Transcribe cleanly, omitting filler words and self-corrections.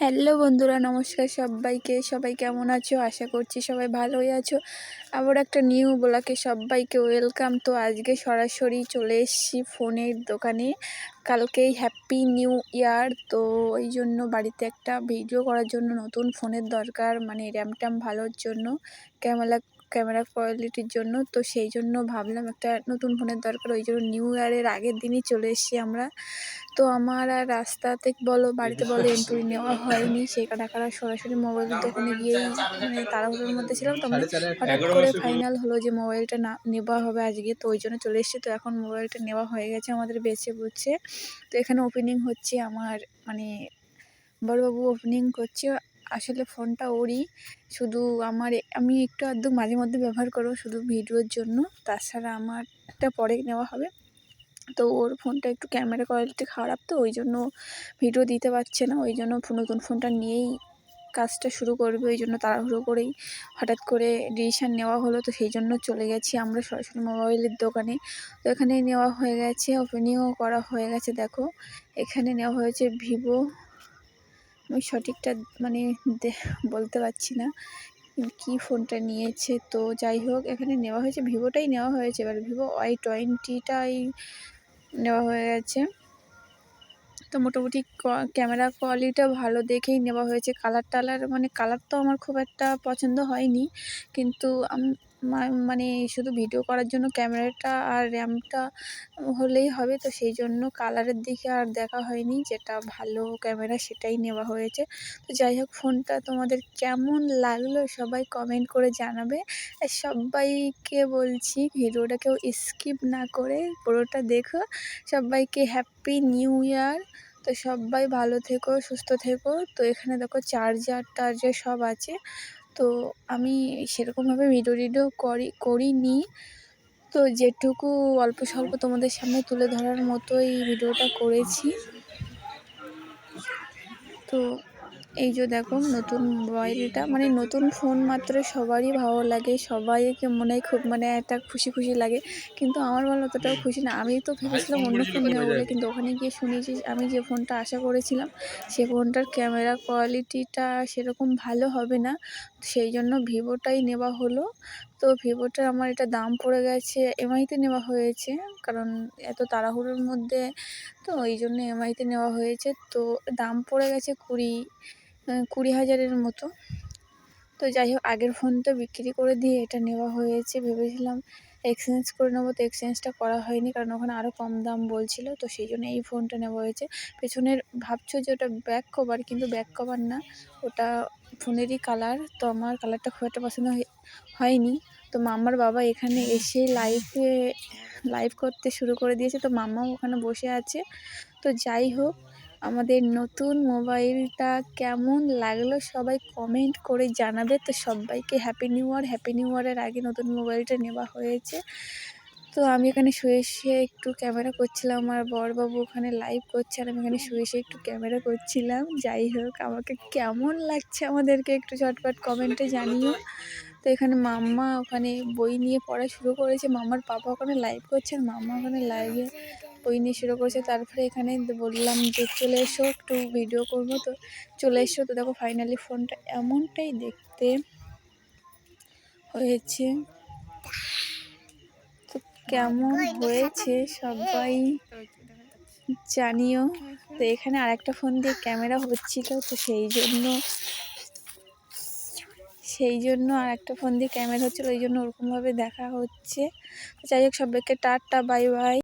Hello বন্ধুরা, নমস্কার সবাইকে। সবাই কেমন আছো? আশা করছি সবাই ভালোই আছো। আবার একটা নিউ ব্লগে সবাইকে ওয়েলকাম। তো আজকে সরাসরি চলে এসেছি ফোনের দোকানে। কালকেই হ্যাপি নিউ ইয়ার, তো ওই জন্য বাড়িতে একটা ভিডিও করার জন্য নতুন ফোনের দরকার, মানে র্যাম ট্যাম ভালোর জন্য, ক্যামেরা কোয়ালিটির জন্য। তো সেই জন্য ভাবলাম একটা নতুন ফোনের দরকার, ওই জন্য নিউ ইয়ারের আগের দিনই চলে এসেছি আমরা। তো আমার আর রাস্তাতে বলো বাড়িতে বলো এন্ট্রি নেওয়া হয়নি, সেই কারণে সরাসরি মোবাইলের দোকানে গিয়েই মানে তাড়াহুড়োর মধ্যে ছিলাম। তো মানে হঠাৎ করে ফাইনাল হলো যে মোবাইলটা না নেওয়া হবে আজকে, তো ওই জন্য চলে এসেছি। তো এখন মোবাইলটা নেওয়া হয়ে গেছে আমাদের বেছে বুঝছে। তো এখানে ওপেনিং হচ্ছে, আমার মানে বড়বাবু ওপেনিং করছে। আসলে ফোনটা ওরই, শুধু আমি একটু আধটু মাঝে মধ্যে ব্যবহার করবো শুধু ভিডিওর জন্য, তাছাড়া আমারটা পরে নেওয়া হবে। তো ওর ফোনটা একটু ক্যামেরা কোয়ালিটি খারাপ, তো ওই জন্য ভিডিও দিতে পারছে না, ওই জন্য নতুন ফোনটা নিয়েই কাজটা শুরু করবে। ওই জন্য তাড়াহুড়ো করেই হঠাৎ করে ডিসিশান নেওয়া হলো। তো সেই জন্য চলে গেছি আমরা সরাসরি মোবাইলের দোকানে। তো এখানে নেওয়া হয়ে গেছে, ওপেনিংও করা হয়ে গেছে। দেখো এখানে নেওয়া হয়েছে ভিভো, আমি সঠিকটা মানে বলতে পারছি না কি ফোনটা নিয়েছে। তো যাই হোক এখানে নেওয়া হয়েছে ভিভোটাই নেওয়া হয়েছে। এবার ভিভো Y20টাই নেওয়া হয়ে গেছে। তো মোটামুটি ক্যামেরা কোয়ালিটিটা ভালো দেখেই নেওয়া হয়েছে। মানে কালার তো আমার খুব একটা পছন্দ হয়নি, কিন্তু মানে শুধু ভিডিও করার জন্য ক্যামেরাটা আর র্যামটা হলেই হবে, তো সেই জন্য কালারের দিকে আর দেখা হয়নি, যেটা ভালো ক্যামেরা সেটাই নেওয়া হয়েছে। তো যাই হোক ফোনটা তোমাদের কেমন লাগলো সবাই কমেন্ট করে জানাবে। আর সবাইকে বলছি ভিডিওটা কেউ স্কিপ না করে পুরোটা দেখো। সবাইকে হ্যাপি নিউ ইয়ার। তো সবাই ভালো থেকো, সুস্থ থেকো। তো এখানে দেখো চার্জার টার্জার সব আছে। তো আমি সেরকমভাবে ভিডিও করিনি, তো যেটুকু অল্প স্বল্প তোমাদের সামনে তুলে ধরার মতোই ভিডিওটা করেছি। তো এই যে দেখো নতুন মোবাইলটা, মানে নতুন ফোন মাত্র সবারই ভালো লাগে, সবাইকে মনে হয় খুব মানে একটা খুশি খুশি লাগে, কিন্তু আমার বলো অতটাও খুশি না। আমি তো ভেবেছিলাম অন্য ফোন নেবো বলে, কিন্তু ওখানে গিয়ে শুনেছি আমি যে ফোনটা আশা করেছিলাম সে ফোনটার ক্যামেরা কোয়ালিটিটা সেরকম ভালো হবে না, সেই জন্য ভিভোটাই নেওয়া হলো। তো ভিভোটার আমার এটা দাম পড়ে গেছে, এমআইতে নেওয়া হয়েছে, কারণ এত তাড়াহুড়োর মধ্যে, তো ওই জন্য এমআইতে নেওয়া হয়েছে। তো দাম পড়ে গেছে 20,000-এর মতো। তো যাই হোক আগের ফোনটা বিক্রি করে দিয়ে এটা নেওয়া হয়েছে। ভেবেছিলাম এক্সচেঞ্জ করে নেবো, তো এক্সচেঞ্জটা করা হয়নি, কারণ ওখানে আরও কম দাম বলছিল, তো সেই জন্য এই ফোনটা নেওয়া হয়েছে। পেছনের ভাবছো যে ওটা ব্যাক কভার, কিন্তু ব্যাক কভার না, ওটা ফোনেরই কালার। তো আমার কালারটা খুব একটা পছন্দ হয়নি। তো মাম্মার বাবা এখানে এসে লাইভ করতে শুরু করে দিয়েছে, তো মাম্মাও ওখানে বসে আছে। তো যাই হোক আমাদের নতুন মোবাইলটা কেমন লাগলো সবাই কমেন্ট করে জানাবে। তো সবাইকে happy new year. Happy new ইয়ারের আগে নতুন মোবাইলটা নেওয়া হয়েছে। তো আমি এখানে শুয়ে একটু ক্যামেরা করছিলাম, আমার বড়বাবু ওখানে লাইভ করছে, আর আমি এখানে শুয়ে একটু ক্যামেরা করছিলাম। যাই হোক আমাকে কেমন লাগছে আমাদেরকে একটু ঝটপট কমেন্টে জানিও। তো এখানে মাম্মা ওখানে বই নিয়ে পড়া শুরু করেছে, মাম্মার পাপা ওখানে লাইভ করছে, আর মাম্মা ওখানে লাইভে বই নিয়ে শুরু করেছে। তারপরে এখানে বললাম যে চলে এসো একটু ভিডিও করবো, তো চলে এসো। তো দেখো ফাইনালি ফোনটা এমনটাই দেখতে হয়েছে। তো কেমন হয়েছে সবাই জানিও। তো এখানে আরেকটা ফোন দিয়ে ক্যামেরা হচ্ছিল, তো সেই জন্য আর একটা ফোন দিয়ে ক্যামেরা হচ্ছিলো, ওই জন্য ওরকমভাবে দেখা হচ্ছে। যাই হোক সবাইকে টাটা বাই বাই।